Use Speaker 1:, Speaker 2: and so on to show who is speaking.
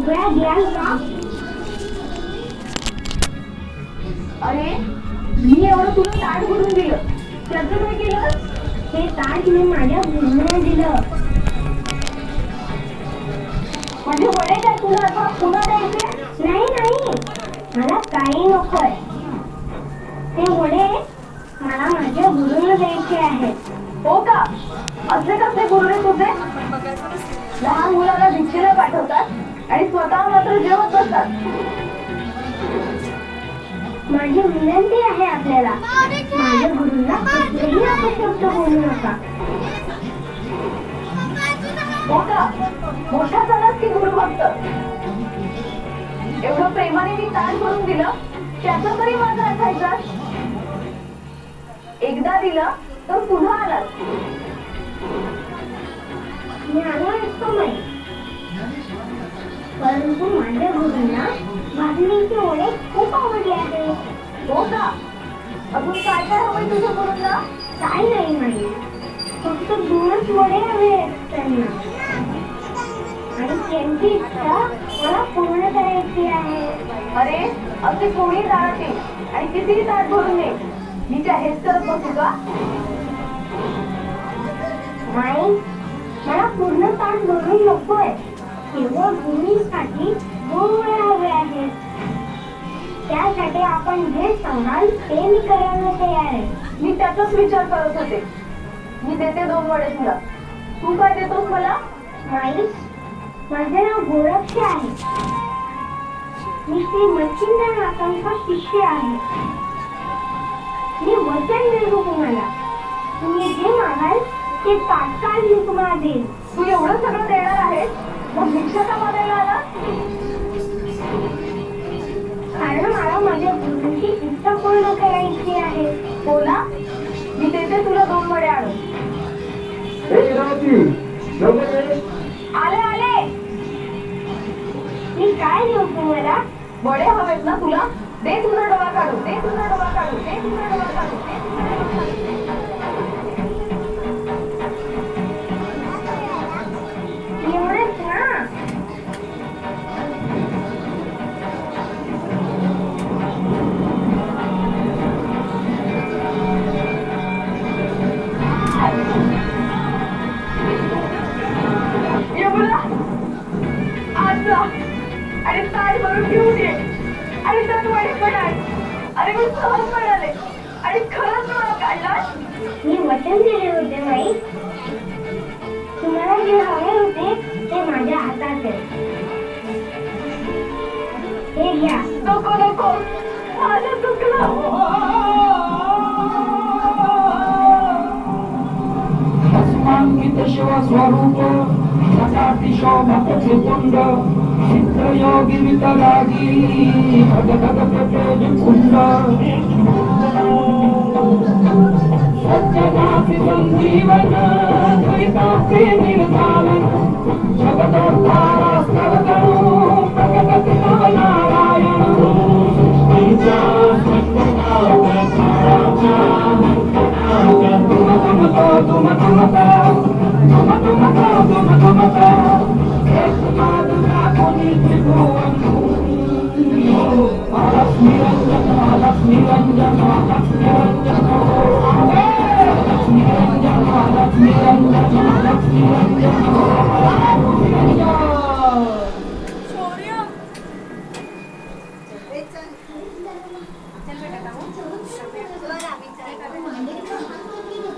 Speaker 1: वेळा द्याल का?
Speaker 2: अरे मी एवढं तुला ताट भरून दिलं, त्याचं काय केलं?
Speaker 1: हे ताट मी माझ्या गुरुने दिलं.
Speaker 2: म्हणजे वडे काय तुला आता पुन्हा द्यायचे?
Speaker 1: नाही नाही, मला काही नकोय. ते वडे मला माझ्या गुरुने द्यायचे आहेत.
Speaker 2: हो का? असे कसले गुरु रे तुझे? लहान मुलाला भिक्षेला पाठवतात आणि स्वतः मात्र जेवत बसतात.
Speaker 1: माझी विनंती आहे आपल्याला, माझ्या गुरुंना कसलेही अपशब्द बोलू नका.
Speaker 2: हो का? मोठा झालास की गुरु भक्त. एवढं प्रेमाने मी ताट भरून दिलं, त्याचं तरी माझं असायचं. एकदा दिलं तर पुन्हा आलास.
Speaker 1: मी आलो असतो नाही, परंतु माझ्या गुरुंना भाजणीचे वडे खूप आवडले आहेत.
Speaker 2: हो का? अजून काय काय हवंय तुझ्या गुरूंना?
Speaker 1: काय नाही माहिती, फक्त 2च वडे हवे आहेत त्यांना. आणि त्यांची इच्छा मला पूर्ण करायची आहे.
Speaker 2: अरे असे कोणी दारात येईल आणि कितीही ताट भरून नये, मी त्या हेच करत बसू का?
Speaker 1: नाही, मला पूर्ण ताट भरून नकोय. केवळ गुरुंसाठी 2 वडे हवे आहेत. त्यासाठी आपण जे सांगाल ते मी करायला तयार आहे.
Speaker 2: मी त्याचाच विचार करत होते. मी देते 2 वडे तुला. तू काय देतोस मला?
Speaker 1: माई, माझे नाव गोरक्ष आहे. मी श्री मच्छिंद्र नाथांचा शिष्य आहे. मी वचन देतो तुम्हाला, तुम्ही जे मागाल ते तात्काळ मी तुम्हाला देईन.
Speaker 2: तू एवढं सगळं देणार आहेस, मग भिक्षा का मागायला आला?
Speaker 1: कारण मला माझ्या गुरुंची इच्छा पूर्ण करायची आहे.
Speaker 2: हो ना? मी देते तुला 2 वडे आणून. आले आले.
Speaker 1: मी काय देऊ तुम्हाला?
Speaker 2: वडे हवेत ना तुला? दे तुझा डबा काढू, दे तुझा डबा काढू, दे तुझा डबा काढू, दे तुझा डबा काढू.
Speaker 1: एवढंच ना?
Speaker 2: एवढा आज जा आणि ताट भरून घेऊन ये आणि त्यात वडे पण आण. अरे मी सहज म्हणाले आणि खरंच मला काढलास.
Speaker 1: मी वचन दिले होते माई. तुम्हाला जे हवे होते ते माझ्या हातात आहे. हे घ्या.
Speaker 2: नको नको, माझं चुकलं.
Speaker 3: अस्मान्वित शिवस्वरूप सदाति शोभकुंड चित्रयोगी वितरागी भगवत कुंड सज्जनाति संजीवन द्वैताप्ति निर्धारण जगदोद्धारस्तवतनु प्रकटति नव नारायण Niranjan